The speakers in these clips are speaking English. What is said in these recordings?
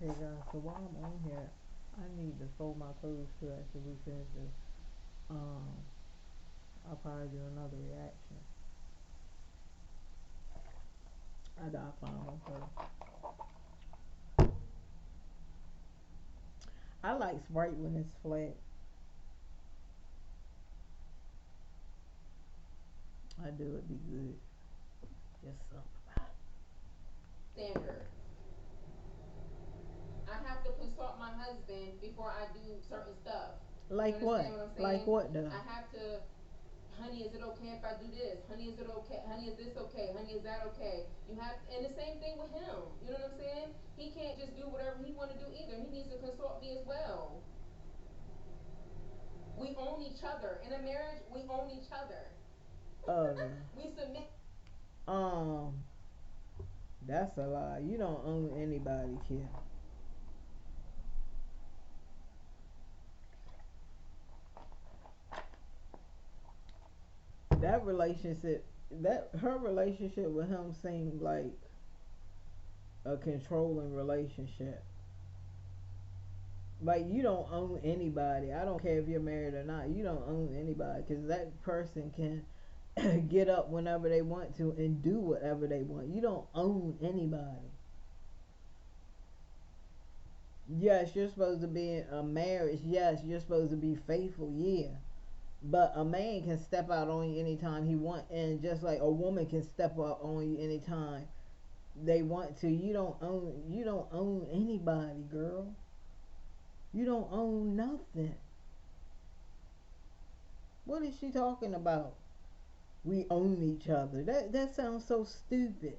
Hey guys, so while I'm on here, I need to fold my clothes too after we finish this. Um, I'll probably do another reaction. I gotta find one first. I like Sprite when it's flat. I do it be good. Just something Standard. I have to consult my husband before I do certain stuff. You like understand what? what I'm Like saying? what though? I have to, honey, is it okay if I do this? Honey, is it okay? Honey, is this okay? Honey, is that okay? You have, and the same thing with him. You know what I'm saying? He can't just do whatever he want to do either. He needs to consult me as well. We own each other. In a marriage, we own each other. Oh We submit. no. That's a lie. You don't own anybody, kid. That relationship, that her relationship with him seemed like a controlling relationship. Like you don't own anybody. I don't care if you're married or not. You don't own anybody because that person can get up whenever they want to and do whatever they want. You don't own anybody. Yes, you're supposed to be in a marriage. Yes, you're supposed to be faithful. Yeah, but a man can step out on you anytime he want, and just like a woman can step out on you anytime they want to. You don't own. You don't own anybody, girl. You don't own nothing. What is she talking about? We own each other. That sounds so stupid.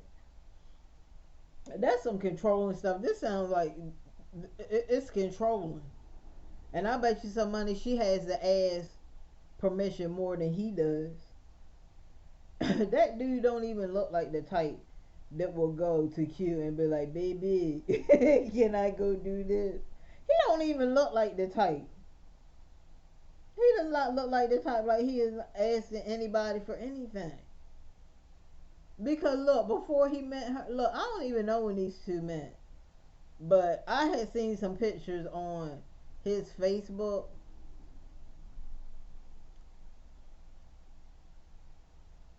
That's some controlling stuff. This sounds like it's controlling. And I bet you some money she has to ask permission more than he does. That dude don't even look like the type that will go to Q and be like, "Baby, can I go do this?" He don't even look like the type. He does not look like the type like he is asking anybody for anything. Because look, before he met her, look, I don't even know when these two met, but I had seen some pictures on his Facebook,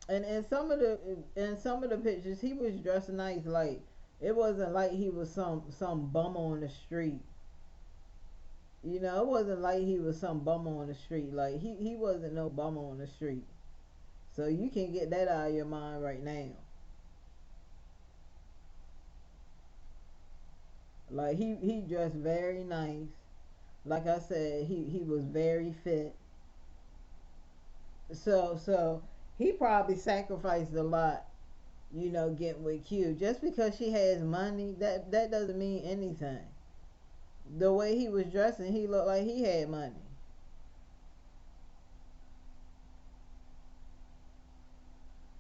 and in some of the pictures he was dressed nice. Like it wasn't like he was some bum on the street. You know, it wasn't like he was some bum on the street. Like he wasn't no bum on the street. So you can get that out of your mind right now. Like he dressed very nice. Like I said, he was very fit. So he probably sacrificed a lot, getting with Q. Just because she has money, that doesn't mean anything. The way he was dressing, he looked like he had money.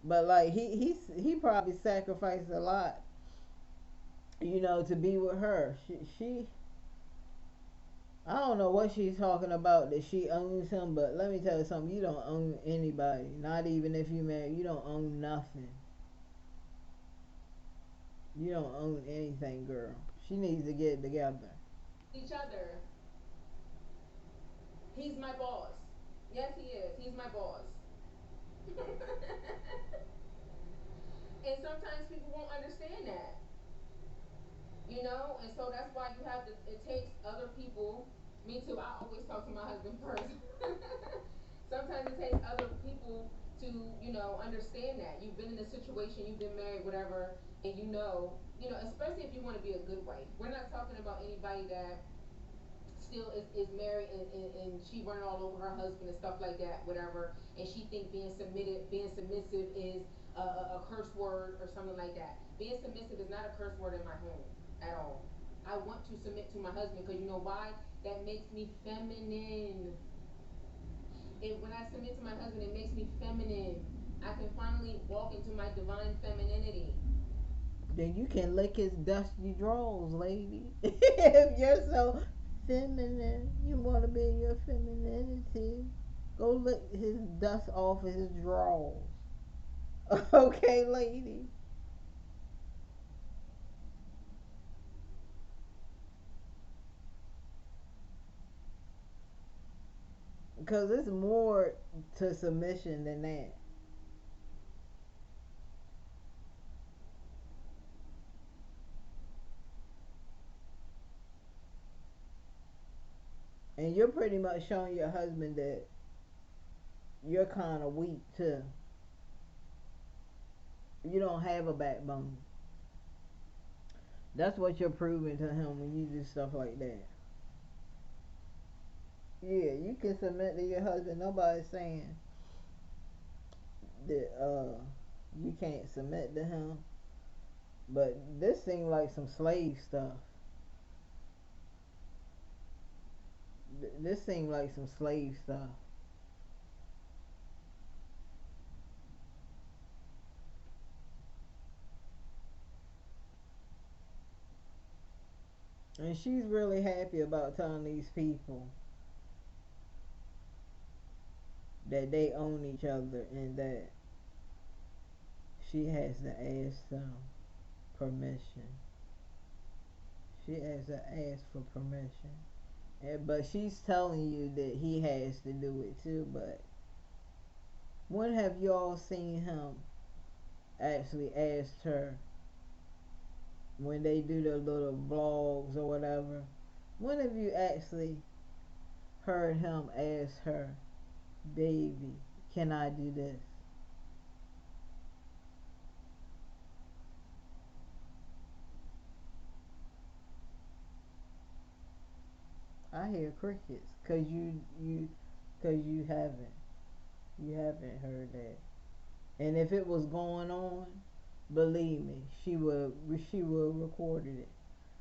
But like he probably sacrificed a lot, to be with her. She I don't know what she's talking about that she owns him, but let me tell you something. You don't own anybody. Not even if you married. You don't own nothing. You don't own anything, girl. She needs to get it together. Each other. He's my boss. Yes, he is. He's my boss. And sometimes people won't understand that, and so that's why you have to, it takes other people. Me too, I always talk to my husband first. Sometimes it takes other people to, understand that you've been in a situation, you've been married, whatever, and especially if you want to be a good wife. We're not talking about anybody that still is married, and she running all over her husband and stuff like that, whatever, and she think being submissive is a curse word or something like that. Being submissive is not a curse word in my home at all. I want to submit to my husband because you know why? That makes me feminine. When I submit to my husband, it makes me feminine. I can finally walk into my divine femininity. Then you can lick his dusty drawers, lady. If you're so feminine, you want to be in your femininity. Go lick his dust off his drawers. Okay, lady. Cause it's more to submission than that. And you're pretty much showing your husband that you're kind of weak too. You don't have a backbone. That's what you're proving to him when you do stuff like that. Yeah, you can submit to your husband. Nobody's saying that you can't submit to him. But this seems like some slave stuff. This seems like some slave stuff. And she's really happy about telling these people that they own each other and that she has to ask them permission. She has to ask for permission. But she's telling you that he has to do it too. But when have y'all seen him actually ask her when they do their little vlogs or whatever? When have you actually heard him ask her, baby, can I do this? I hear crickets cause you haven't heard that. And if it was going on, believe me, she would recorded it.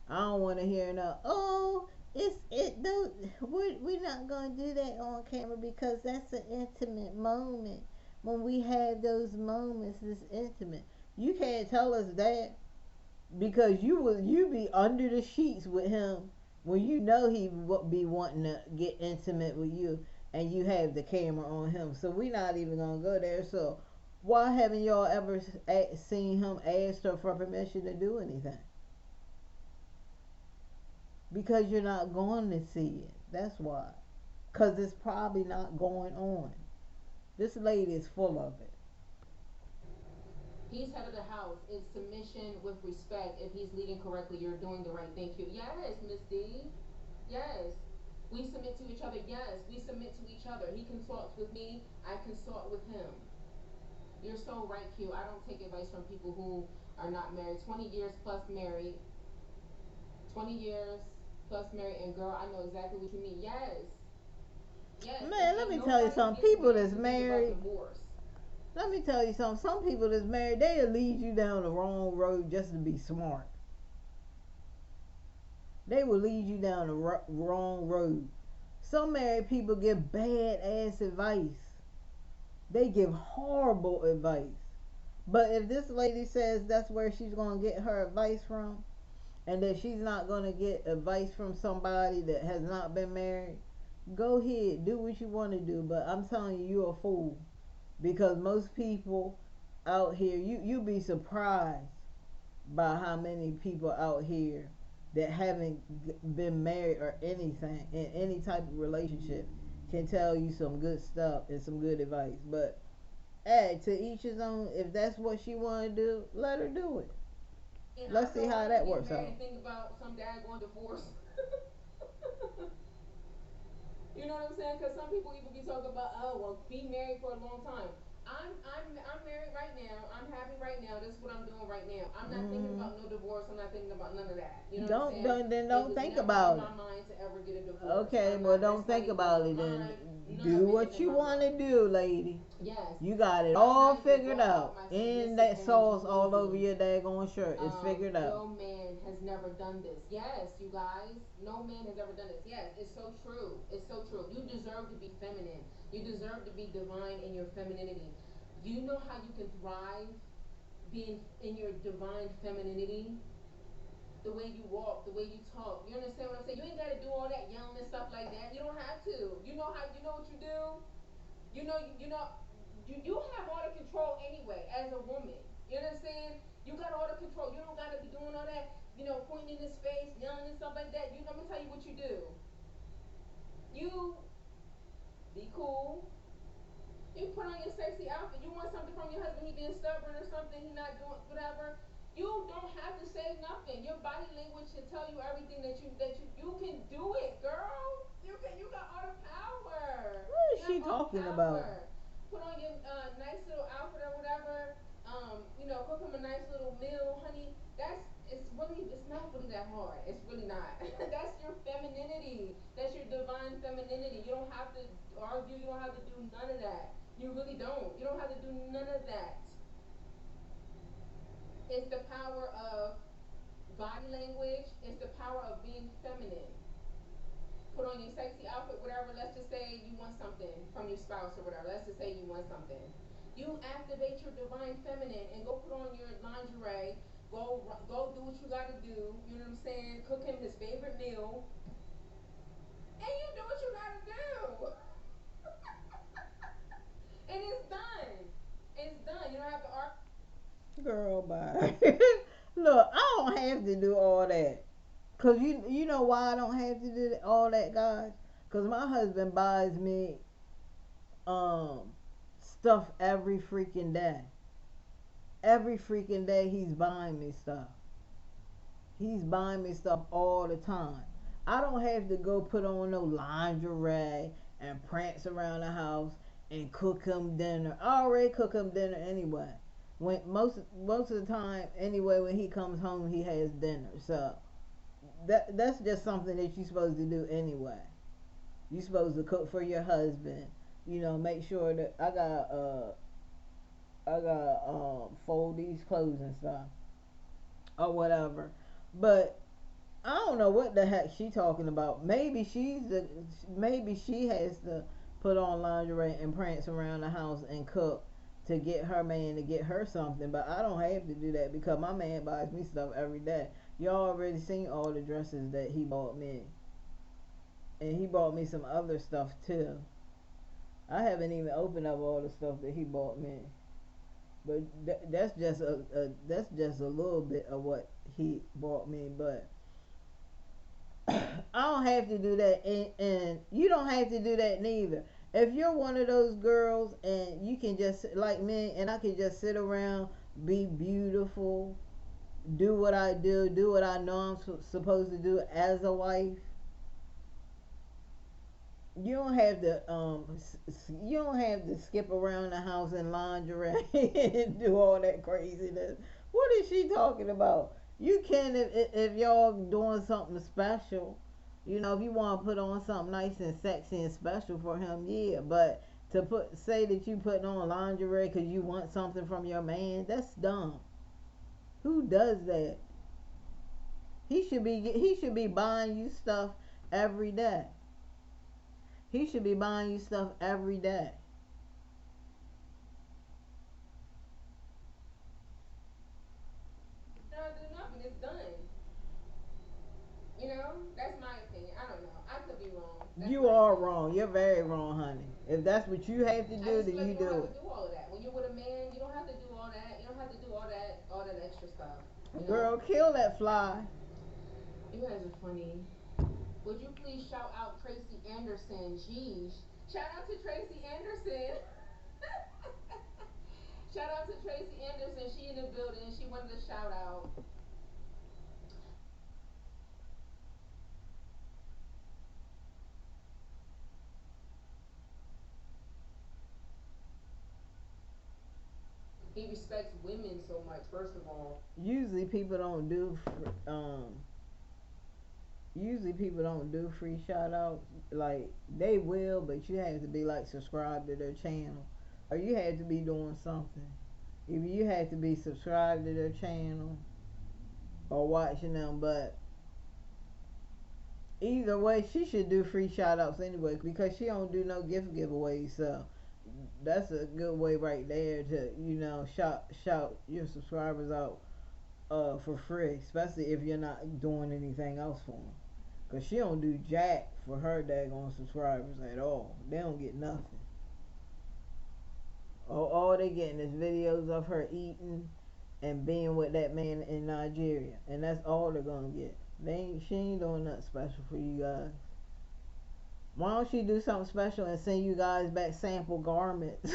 I don't want to hear no. Oh, it's it. Don't. We're not gonna do that on camera because that's an intimate moment. When we have those moments, it's intimate. You can't tell us that because you be under the sheets with him when you know he would be wanting to get intimate with you, and you have the camera on him. So we not even gonna go there. So why haven't y'all ever seen him ask her for permission to do anything? Because you're not going to see it. That's why. Because it's probably not going on. This lady is full of it. He's head of the house. It's submission with respect. If he's leading correctly, you're doing the right thing. Yes, Miss D. Yes. We submit to each other. Yes, we submit to each other. He consults with me. I consult with him. You're so right, Q. I don't take advice from people who are not married. 20 years plus married. 20 years plus married. And girl, I know exactly what you mean. Yes. Yes. Man, let And me tell you nobody something. gets People married that's to think about married, divorce. let me tell you something. Some people that's married, they'll lead you down the wrong road just to be smart. They will lead you down the wrong road. Some married people give bad ass advice. They give horrible advice. But if this lady says that's where she's going to get her advice from, and that she's not going to get advice from somebody that has not been married, go ahead, do what you want to do. But I'm telling you, you're a fool. Because most people out here, you be surprised by how many people out here that haven't been married or anything in any type of relationship can tell you some good stuff and some good advice. But hey, to each his own. If that's what she want to do, let her do it. And I Let's see know how I that don't get works married out. and think about some dad going divorce. You know what I'm saying? Because some people even be talking about, oh, well, be married for a long time. I'm married right now. I'm happy right now. This is what I'm doing right now. I'm not thinking Mm. about no divorce. I'm not thinking about none of that. You know what I'm Don't saying? don't then It don't was think never in about my it. mind to ever get a divorce. Okay, I'm well not. don't That's not think even about on it my then. mind. None Do of it is what in you my want to mind. do, lady. Yes, You got it I'm all not even figured brought out. out my And submissive that going to sauce all over movie. your daggone shirt. It's figured out. No man has never done this. Yes, you guys, no man has ever done this. Yes, it's so true. It's so true. You deserve to be feminine. You deserve to be divine in your femininity. You know how you can thrive being in your divine femininity? The way you walk, the way you talk. You understand what I'm saying? You ain't got to do all that yelling and stuff like that. You don't have to. You know how, you know what you do? You have all the control anyway as a woman. You understand? You got all the control. You don't got to be doing all that, pointing in his face, yelling and stuff like that. Let me tell you what you do. You Be cool. You put on your sexy outfit. You want something from your husband. He being stubborn or something. He not doing whatever. You don't have to say nothing. Your body language should tell you everything that you can do it, girl. You got all the power. What You is have she all the talking about? power. Put on your nice little outfit or whatever. Cook him a nice little meal, honey. It's not really that hard. It's really not. That's your femininity. That's your divine femininity. You don't have to argue. You don't have to do none of that. You really don't. You don't have to do none of that. It's the power of body language. It's the power of being feminine. Put on your sexy outfit, whatever. Let's just say you want something from your spouse or whatever. Let's just say you want something. You activate your divine feminine and go put on your lingerie. Go do what you gotta do. You know what I'm saying? Cook him his favorite meal, and you do what you gotta do, and it's done. It's done. You don't have to argue. Girl, bye. Look, I don't have to do all that. Cause you know why I don't have to do all that, guys? Cause my husband buys me um stuff every freaking day. Every freaking day he's buying me stuff. He's buying me stuff all the time. I don't have to go put on no lingerie and prance around the house and cook him dinner. I already cook him dinner anyway. When most of the time anyway, when he comes home he has dinner. So that's just something that you're supposed to do anyway. You're supposed to cook for your husband. Make sure that I got fold these clothes and stuff or whatever. But I don't know what the heck she talking about. Maybe she has to put on lingerie and prance around the house and cook to get her man to get her something. But I don't have to do that because my man buys me stuff every day. Y'all already seen all the dresses that he bought me, and he bought me some other stuff too. I haven't even opened up all the stuff that he bought me. But that's just a little bit of what he bought me. But I don't have to do that, and you don't have to do that neither. If you're one of those girls and you can just like me, and I can just sit around, be beautiful, do what I know I'm supposed to do as a wife. You don't have to skip around the house in lingerie and do all that craziness. What is she talking about? You can if y'all doing something special. If you want to put on something nice and sexy and special for him, yeah. But to say that you putting on lingerie because you want something from your man, that's dumb. Who does that? He should be buying you stuff every day. He should be buying you stuff every day. You don't do nothing. It's done. That's my opinion. I don't know. I could be wrong. That's You my are opinion. wrong. You're very wrong, honey. If that's what you have to I do, just feel then like you you don't do have to it. do all of that. When you're with a man, you don't have to do all that. You don't have to do all that extra stuff. You know. Girl, kill that fly. You guys are funny. Would you please shout out Tracy Anderson? Jeez. Shout out to Tracy Anderson. Shout out to Tracy Anderson. She in the building. She wanted to shout out. He respects women so much. First of all, Usually people don't do usually people don't do free shout outs. Like they will, but you have to be like subscribed to their channel. Or you have to be doing something. Either you have to be subscribed to their channel or watching them, but either way, she should do free shout outs anyway because she don't do no gift giveaways. So that's a good way right there to shout your subscribers out for free, especially if you're not doing anything else for them. Cause she don't do jack for her daggone subscribers at all. They don't get nothing. All they getting is videos of her eating and being with that man in Nigeria, and that's all they're gonna get. She ain't doing nothing special for you guys. Why don't she do something special and send you guys back sample garments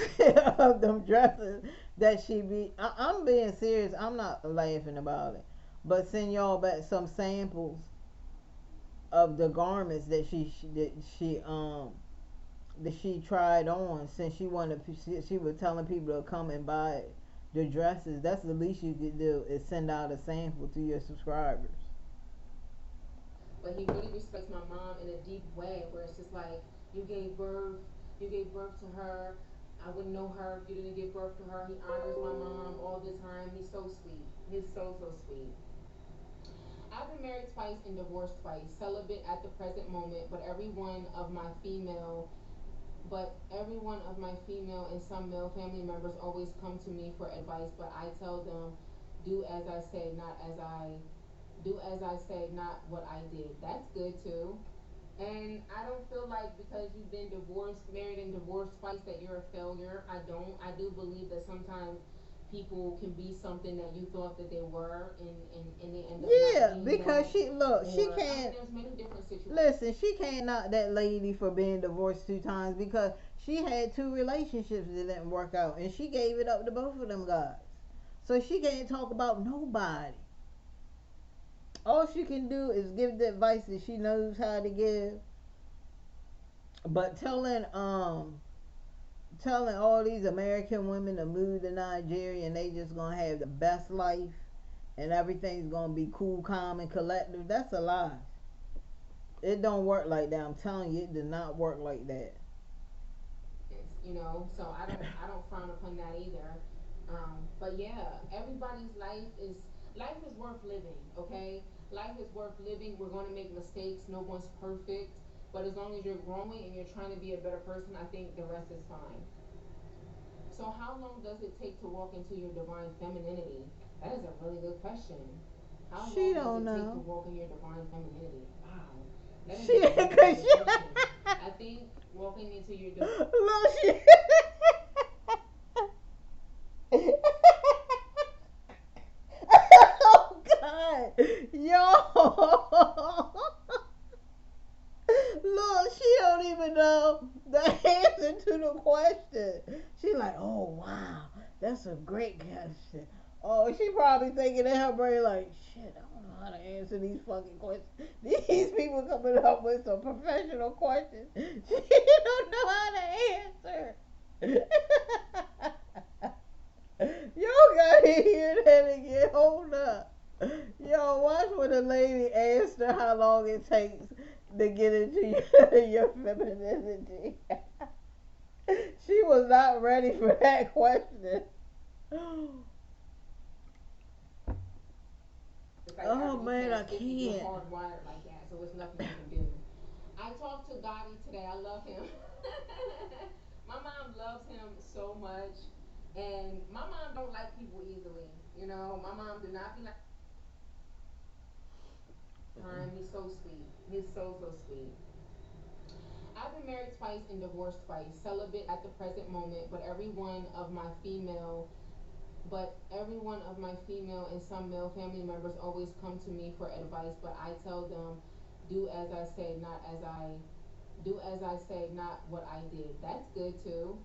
of them dresses that she be? I'm being serious. I'm not laughing about it, but send y'all back some samples of the garments that she tried on, since she was telling people to come and buy the dresses. That's the least you could do, is send out a sample to your subscribers. But he really respects my mom in a deep way, where it's just like, you gave birth, you gave birth to her. I wouldn't know her if you didn't give birth to her. He honors my mom all the time. He's so sweet. He's so sweet. I've been married twice and divorced twice, celibate at the present moment, every one of my female and some male family members always come to me for advice, but I tell them, do as I say, not what I did. That's good too. And I don't feel like because you've been divorced, married and divorced twice, that you're a failure. I don't. I do believe that sometimes people can be something that you thought that they were, and they end up not Yeah, being because that. she look, Or, she I mean, can't there's many different situations. listen. She can't knock that lady for being divorced 2 times, because she had 2 relationships that didn't work out, and she gave it up to both of them guys. So she can't talk about nobody. All she can do is give the advice that she knows how to give. But telling all these American women to move to Nigeria and they just gonna have the best life and everything's gonna be cool, calm, and collective, that's a lie. It don't work like that. I'm telling you, it does not work like that. So I don't frown upon that either. But yeah, everybody's life is worth living. Okay, life is worth living. We're going to make mistakes. No one's perfect, but as long as you're growing and you're trying to be a better person, I think the rest is fine. So how long does it take to walk into your divine femininity? That is a really good question. How She long does don't it take to know. walk in your divine femininity? Wow, that is She, a really cause good she, question. I think walking into your look, she. Oh God, yo. Look, she don't even know the answer to the question. She like, oh wow, that's a great question. Oh, she probably thinking in her brain like, shit, I don't know how to answer these fucking questions. These people coming up with some professional questions. She don't know how to answer. Y'all gotta hear that again. Hold up. Yo, watch when the lady asked her how long it takes to get into your femininity. She was not ready for that question. It's like Oh after you man, pass I 50, you're can't. hardwired like that, so it's nothing you can do. I talked to Gotti today. I love him. My mom loves him so much, and my mom don't like people easily. My mom do not be like time. He's so sweet. He's so sweet. I've been married twice and divorced twice, celibate at the present moment, but every one of my female and some male family members always come to me for advice, but I tell them, do as I say, not what I did. That's good too.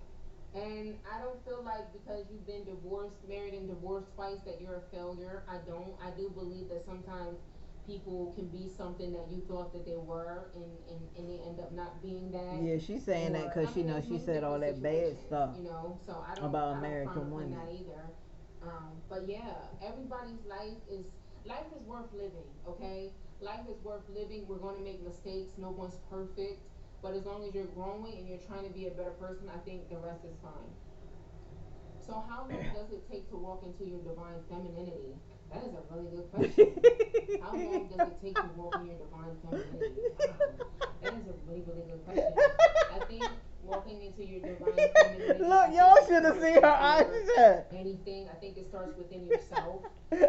And I don't feel like because you've been divorced, married and divorced twice, that you're a failure. I don't. I do believe that sometimes people can be something that you thought that they were, and they end up not being that. Yeah, she's saying that Or, because I she mean, knows there's she many said all different that bad situations, stuff so about I don't frown American upon women. that either. But yeah, everybody's life is worth living. Okay, life is worth living. We're going to make mistakes. No one's perfect, but as long as you're growing and you're trying to be a better person, I think the rest is fine. So how long does it take to walk into your divine femininity? That is a really good question. How long does it take to walk in your divine femininity? Wow, that is a really good question. I think walking into your divine femininity, Look, I think y'all it should have starts seen her eyes. before She said. anything. I think it starts within yourself. I think you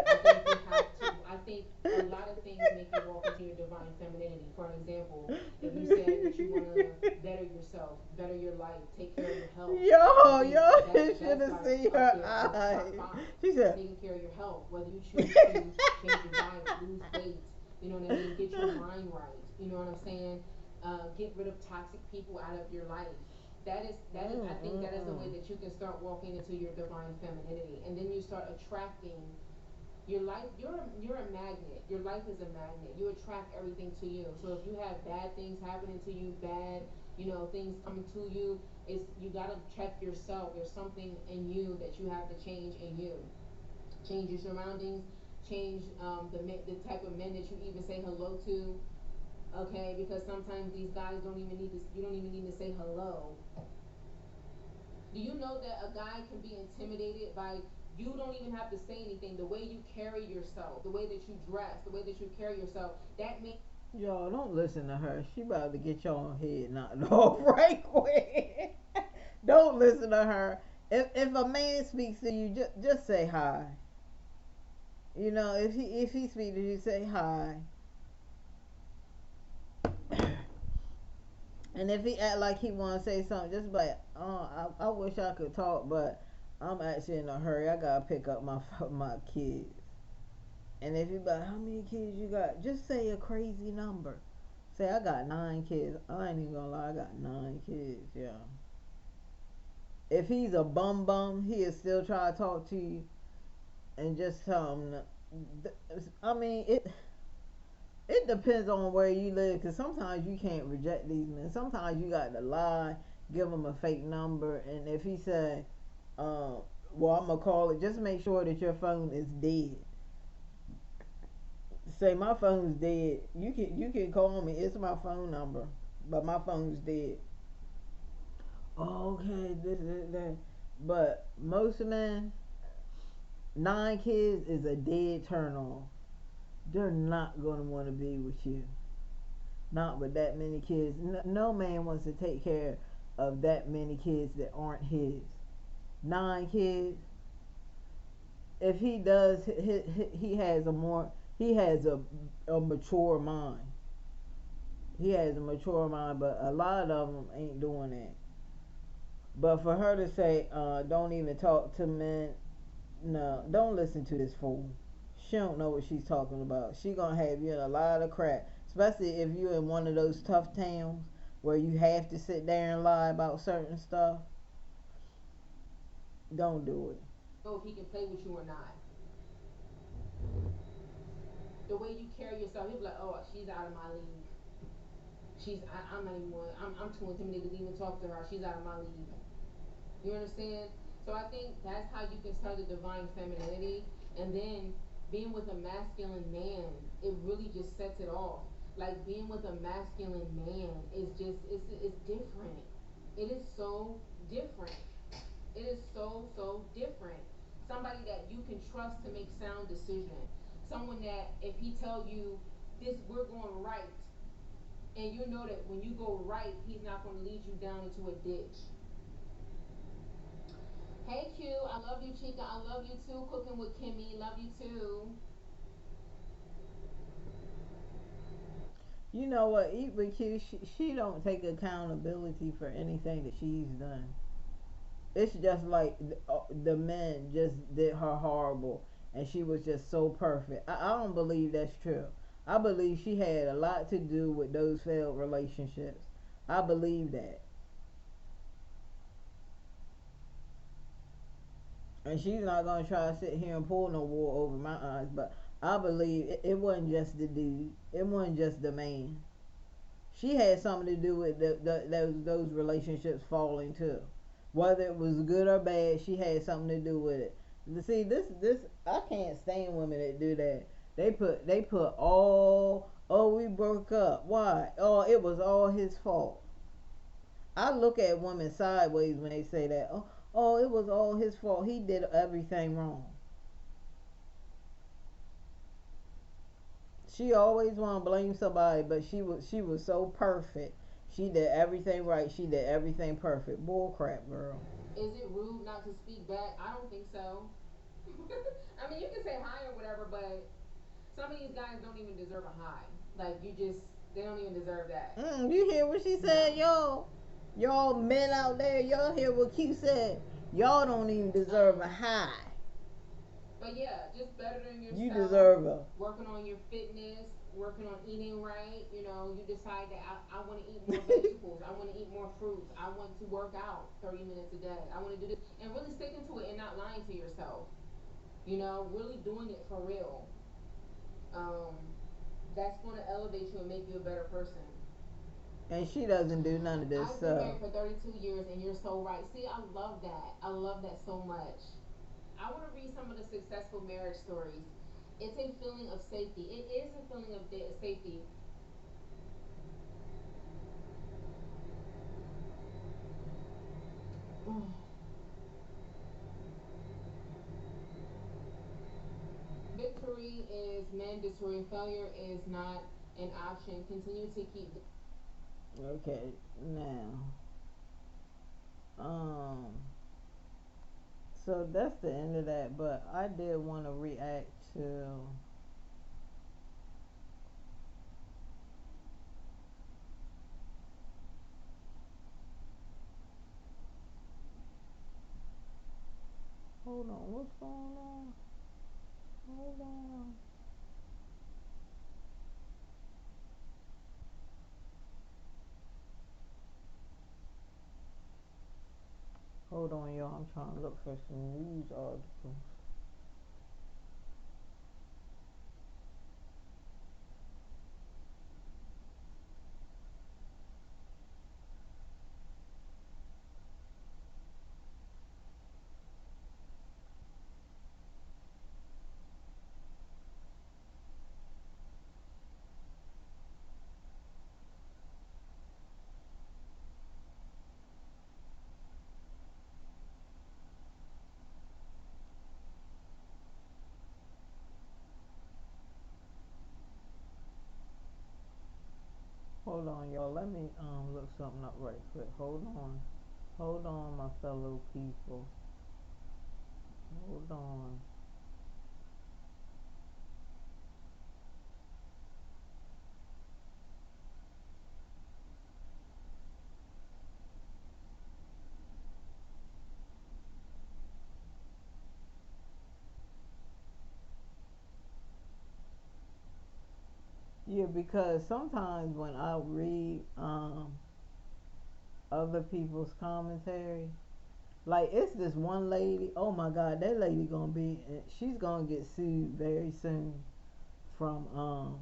have to. I think a lot of things make you walk into your divine femininity. For an example, if you said that you want to better yourself, better your life, take care of your health, I Yo, think y'all should that's have like seen up her there on top eyes. five. She said. Taking care of your health, whether you choose to change your diet, lose weight, you know what I mean, get your mind right. You know what I'm saying? get rid of toxic people out of your life. That is I think that is the way Mm-mm-mm. that you can start walking into your divine femininity, and then you start attracting your life. You're a magnet. Your life is a magnet. You attract everything to you. So if you have bad things happening to you, bad, things coming to you, it's you gotta check yourself. There's something in you that you have to change in you. Change your surroundings. Change the type of men that you even say hello to. Okay, because sometimes these guys don't even need to. You don't even need to say hello. Do you know that a guy can be intimidated by you don't even have to say anything. The way you carry yourself, the way that you dress, the way that you carry yourself, that makes Y'all don't listen to her. She about to get y'all head knocked off right quick. Don't listen to her. If a man speaks to you, just say hi. If he speaks to you, say hi. And if he act like he want to say something, just be like, oh, I wish I could talk, but I'm actually in a hurry. I gotta pick up my my kids. And if you be like, how many kids you got? Just say a crazy number. Say I got 9 kids. I ain't even gonna lie, I got 9 kids. Yeah. If he's a bum, he'll still try to talk to you and just tell him. I mean, it depends on where you live, because sometimes you can't reject these men. Sometimes you got to lie, give him a fake number, and if he say, uh, well, I'm gonna call it, just make sure that your phone is dead. Say my phone's dead. You can call me. It's my phone number, but my phone's dead. Okay, this that. But most men, 9 kids is a dead turn off. They're not gonna want to be with you. Not with that many kids. No man wants to take care of that many kids that aren't his. 9 kids. If he does, he has a more. He has a mature mind. He has a mature mind, but a lot of them ain't doing that. But for her to say, don't even talk to men, no, don't listen to this fool. She don't know what she's talking about. She gonna have you in a lot of crap, especially if you're in one of those tough towns where you have to sit there and lie about certain stuff. Don't do it. know if he can play with you or not. The way you carry yourself, he'll be like, oh, she's out of my league. I'm not even I'm too intimidated to even talk to her. She's out of my league. You understand? So I think that's how you can start the divine femininity, and then being with a masculine man, it really just sets it off. Like being with a masculine man is just it's different. It is so different. It is so different. Somebody that you can trust to make sound decision. Someone that if he tell you this we're going right, and you know that when you go right, he's not going to lead you down into a ditch. Hey Q, I love you, Chica. I love you too. Cooking with Kimmy, love you too. You know what? Eat with Q. She don't take accountability for anything that she's done. It's just like the men just did her horrible, and she was just so perfect. I don't believe that's true. I believe she had a lot to do with those failed relationships. I believe that. And she's not gonna try to sit here and pull no wool over my eyes, but I believe it wasn't just the dude. It wasn't just the man. She had something to do with those relationships falling too. Whether it was good or bad, she had something to do with it. See, this I can't stand women that do that. They put all, oh, we broke up. Why? Oh, it was all his fault. I look at women sideways when they say that. Oh, it was all his fault. He did everything wrong. She always want to blame somebody, but she was so perfect. She did everything right. She did everything perfect. Bull crap, girl. Is it rude not to speak back? I don't think so. I mean, you can say hi or whatever, but some of these guys don't even deserve a hi. Like you just, they don't even deserve that. You hear what she said, No. y'all men out there, y'all hear what Q said. Y'all don't even deserve a high. But yeah, just better than You yourself. deserve a. Working on your fitness. working on eating right. You know, you decide that I want to eat more vegetables. I want to eat more fruits. I want to work out 30 minutes a day. I want to do this and really sticking to it and not lying to yourself. You know, really doing it for real. Um, that's going to elevate you and make you a better person. And she doesn't do none of this I've been stuff. married for 32 years, and you're so right. See, I love that. I love that so much. I want to read some of the successful marriage stories. It's a feeling of safety. It is a feeling of safety. Victory is mandatory. Failure is not an option. Continue to keep. Okay, now, um, so that's the end of that. But I did want to react to. Hold on, what's going on? Hold on. Hold on, y'all. I'm trying to look for some news articles. Hold on, y'all. Let me look something up right quick. Hold on. Hold on, my fellow people. Hold on. Yeah, because sometimes when I read other people's commentary, like it's this one lady. Oh my God, that lady gonna be. She's gonna get sued very soon from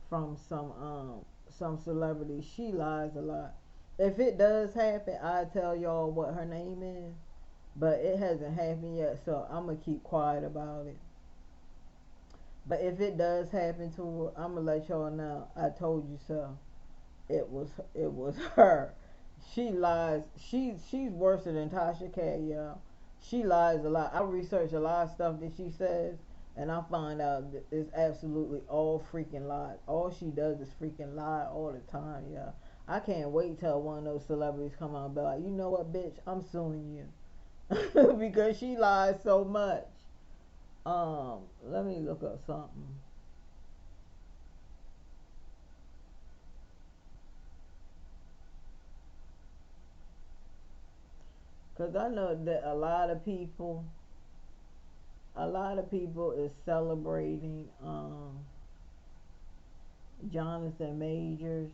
from some celebrity. She lies a lot. If it does happen, I tell y'all what her name is. But it hasn't happened yet, so I'm gonna keep quiet about it. But if it does happen to her, I'm gonna let y'all know. I told you so. It was her. She lies. She's worse than Tasha K, y'all. She lies a lot. I research a lot of stuff that she says, and I find out that it's absolutely all freaking lies. All she does is freaking lie all the time, y'all. I can't wait till one of those celebrities come out and be like, you know what, bitch, I'm suing you because she lies so much. Let me look up something. Cause I know that a lot of people is celebrating Jonathan Majors,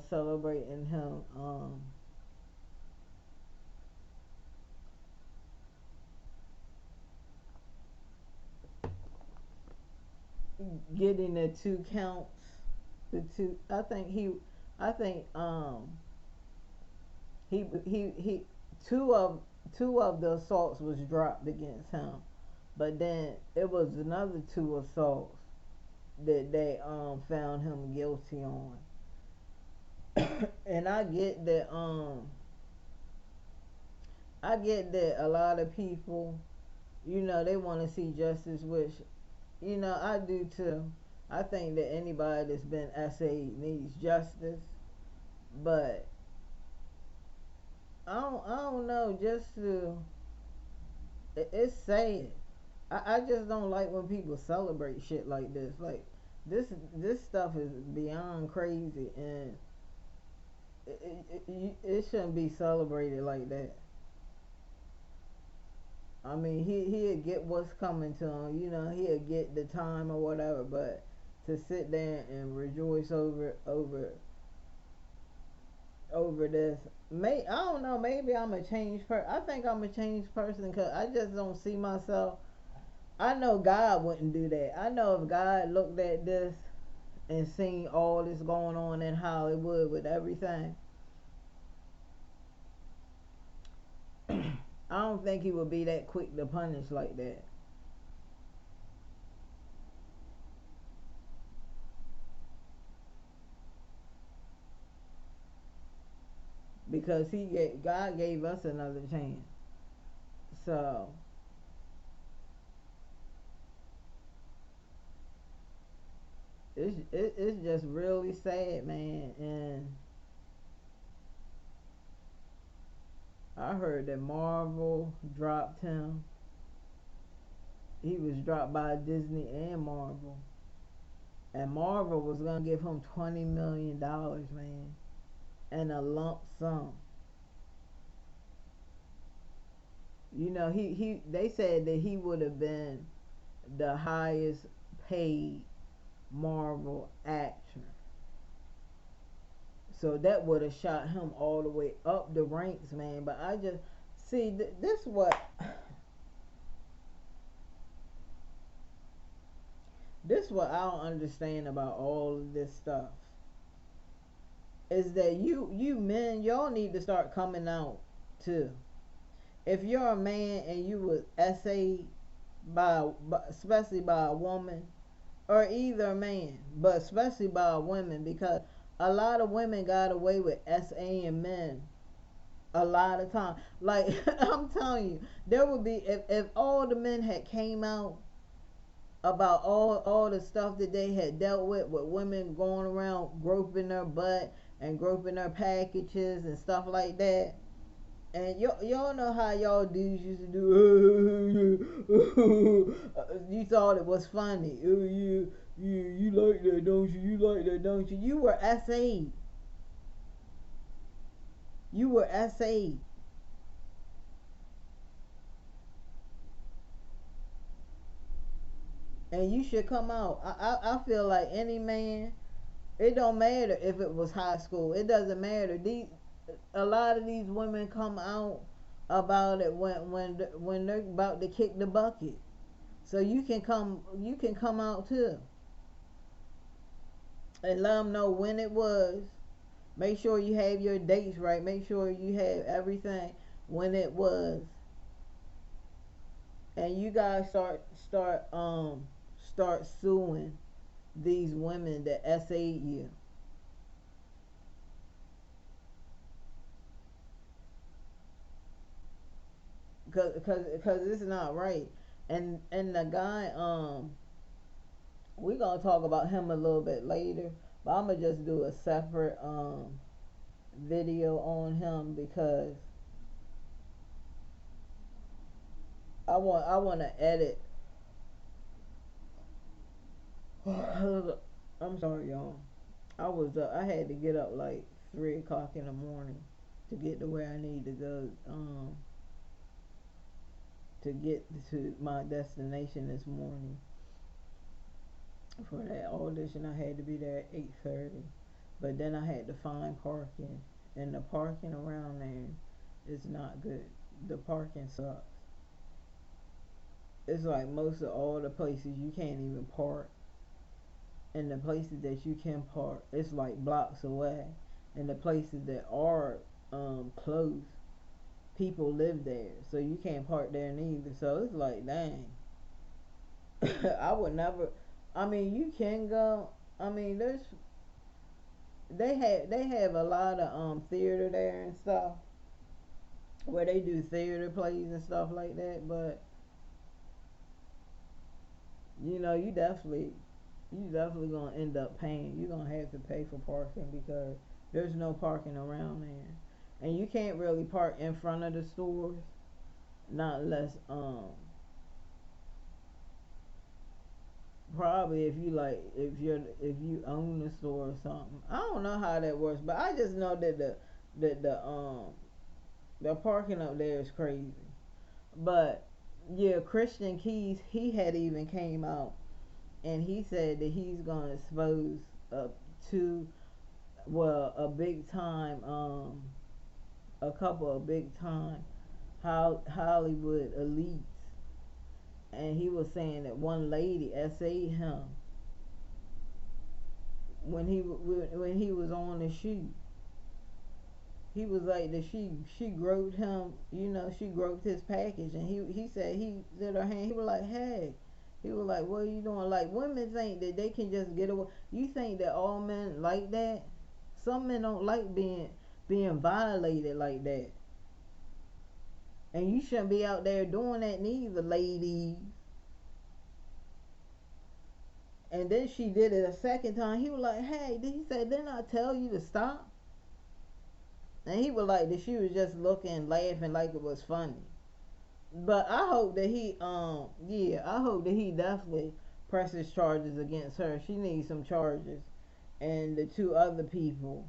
celebrating him getting the 2 counts. The two I think he two of the assaults was dropped against him. But then it was another two assaults that they found him guilty on. And I get that a lot of people, they want to see justice, which I do too. I think that anybody that's been essayed needs justice, but I don't know. It's sad. I just don't like when people celebrate shit like this. Like this stuff is beyond crazy, and it shouldn't be celebrated like that. I mean, he'll get what's coming to him. You know, he'll get the time or whatever. But to sit there and rejoice over this, I don't know. Maybe I'm a changed person. I think I'm a changed person because I just don't see myself. I know God wouldn't do that. I know if God looked at this and seen all this going on in Hollywood with everything, I don't think he would be that quick to punish like that. Because God gave us another chance. So it's just really sad, man. And I heard that Marvel dropped him. He was dropped by Disney and Marvel, and Marvel was gonna give him $20 million, man, and a lump sum. You know, he they said that he would have been the highest paid Marvel actor. So that would have shot him all the way up the ranks, man. But I just see this what I don't understand about all of this stuff is that you men, y'all need to start coming out too. If you're a man and you was essayed especially by a woman or either a man, but especially by a woman, because a lot of women got away with SAing men a lot of time. Like I'm telling you, there would be if all the men had came out about all the stuff that they had dealt with women going around groping their butt and groping their packages and stuff like that. And y'all know how y'all dudes used to do. You thought it was funny. Oh, you like that, don't you? You like that, don't you? You were SA. You were SA. And you should come out. I feel like any man. It don't matter if it was high school. It doesn't matter. A lot of these women come out about it when they're about to kick the bucket. So you can come out too and let them know when it was. Make sure you have your dates right. Make sure you have everything when it was. And you guys start suing these women that SA'd you. Cause it's not right. And the guy, we gonna talk about him a little bit later, but I'm gonna just do a separate video on him because I want to edit. I'm sorry, y'all. I had to get up like 3 o'clock in the morning to get to where I need to go. To get to my destination this morning for that audition. I had to be there at 8:30, but then I had to find parking, and the parking around there is not good. The parking sucks. It's like most of all the places you can't even park, and the places that you can park, it's like blocks away, and the places that are closed, people live there, so you can't park there neither. So it's like, dang. I would never. I mean, you can go. I mean, they have a lot of theater there and stuff where they do theater plays and stuff like that. But you definitely gonna end up paying. You're gonna have to pay for parking because there's no parking around there, and you can't really park in front of the stores, not unless probably if you own the store or something. I don't know how that works, but I just know that the parking up there is crazy. But Yeah, Christian Keys, he had even came out and he said that he's gonna expose uh, to well a big time a couple of big time Hollywood elites, and he was saying that one lady essayed him when he was on the shoot. He was like that she groped him, you know, she groped his package, and he said he did her hand. He was like, hey, he was like, what are you doing? Like women think that they can just get away. You think that all men like that? Some men don't like being violated like that, and you shouldn't be out there doing that neither, ladies. And then she did it a second time. He was like, hey, he said, didn't I tell you to stop? And he was like that she was just looking, laughing like it was funny. But I hope that yeah, I hope that he definitely presses charges against her. She needs some charges. And the two other people,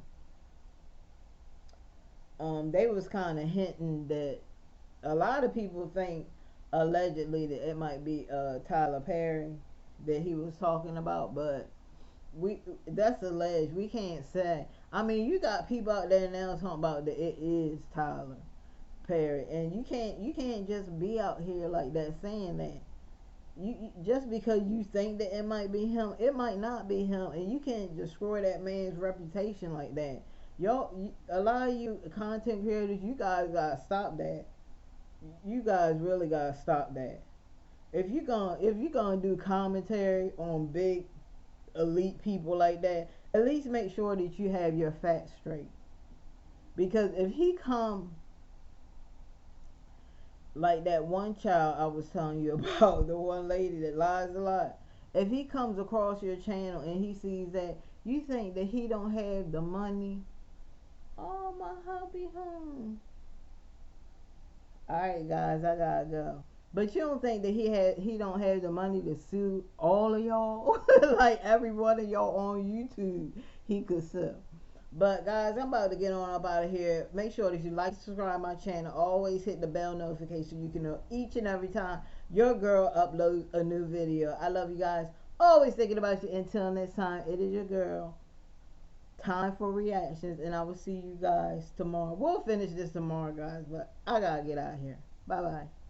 they was kind of hinting that a lot of people think allegedly that it might be Tyler Perry that he was talking about, but we that's alleged. We can't say. I mean, you got people out there now talking about that it is Tyler Perry, and you can't just be out here like that saying that. You just because you think that it might be him, it might not be him, and you can't destroy that man's reputation like that. A lot of you content creators, you guys gotta stop that. You guys really gotta stop that. If you gonna do commentary on big elite people like that, at least make sure that you have your facts straight. Because if he come like that one child I was telling you about, the one lady that lies a lot, if he comes across your channel and he sees that, you think that he don't have the money. Oh, my hubby home. Alright guys, I gotta go. But you don't think that he don't have the money to sue all of y'all? Like every one of y'all on YouTube he could sue. But guys, I'm about to get on up out of here. Make sure that you like, subscribe my channel. Always hit the bell notification so you can know each and every time your girl uploads a new video. I love you guys. Always thinking about you. Until next time, it is your girl. Time for reactions, and I will see you guys tomorrow. We'll finish this tomorrow, guys, but I gotta get out of here. Bye bye.